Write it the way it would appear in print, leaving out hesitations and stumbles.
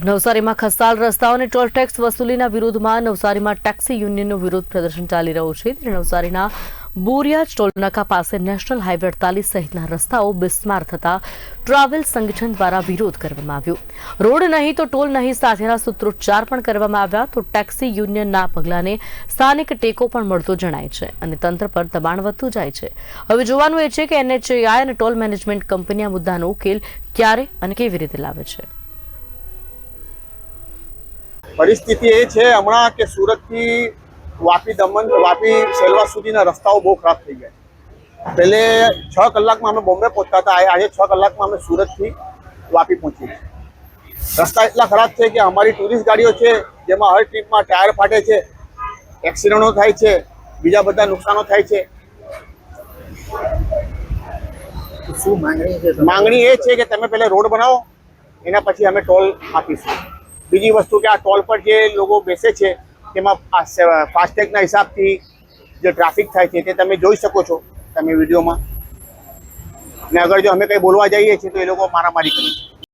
નવસારીમાં ખસ્તાલ રસ્તાઓ અને ટોલ ટેક્સ વસૂલીના વિરોધમાં નવસારીમાં ટેક્સી યુનિયનનું વિરોધ પ્રદર્શન ચાલી રહ્યું છે. ત્યારે નવસારીના બોરિયા ટોલનાકા પાસે નેશનલ હાઈવે 48 સહિતના રસ્તાઓ બિસ્માર થતા ટ્રાવેલ સંગઠન દ્વારા વિરોધ કરવામાં આવ્યો. રોડ નહીં તો ટોલ નહીં સાથેના સૂત્રોચ્ચાર પણ કરવામાં આવ્યા. તો ટેક્સી યુનિયનના પગલાને સ્થાનિક ટેકો પણ મળતો જણાય છે અને તંત્ર પર દબાણ વધતું જાય છે. હવે જોવાનું એ છે કે NHAI અને ટોલ મેનેજમેન્ટ કંપની આ મુદ્દાનો ઉકેલ ક્યારે અને કેવી રીતે લાવે છે. પરિસ્થિતિ એ છે હમણાં કે સુરતથી વાપી દમણ વાપી સેલવા સુધીના રસ્તાઓ બહુ ખરાબ થઈ ગયા. પહેલે 6 કલાકમાં અમે બોમ્બે પહોંચતા હતા, આજે 6 કલાકમાં અમે સુરતથી વાપી પહોંચીએ છીએ. રસ્તા એટલા ખરાબ છે કે અમારી ટુરિસ્ટ ગાડીઓ છે જેમાં હર ટ્રીપમાં ટાયર ફાટે છે, એક્સિડન્ટો થાય છે, બીજા બધા નુકસાનો થાય છે. શું માંગણી એ છે કે તમે પહેલા રોડ બનાવો, એના પછી અમે ટોલ આપીશું. બીજી વસ્તુ કે આ ટોલ પર જે લોકો બેસે છે તેમાં ફાસ્ટેગના હિસાબથી જે ટ્રાફિક થાય છે તે તમે જોઈ શકો છો તમે વિડીયોમાં. ને અગર જો અમે કંઈ બોલવા જઈએ છીએ તો એ લોકો મારામારી કરે છે.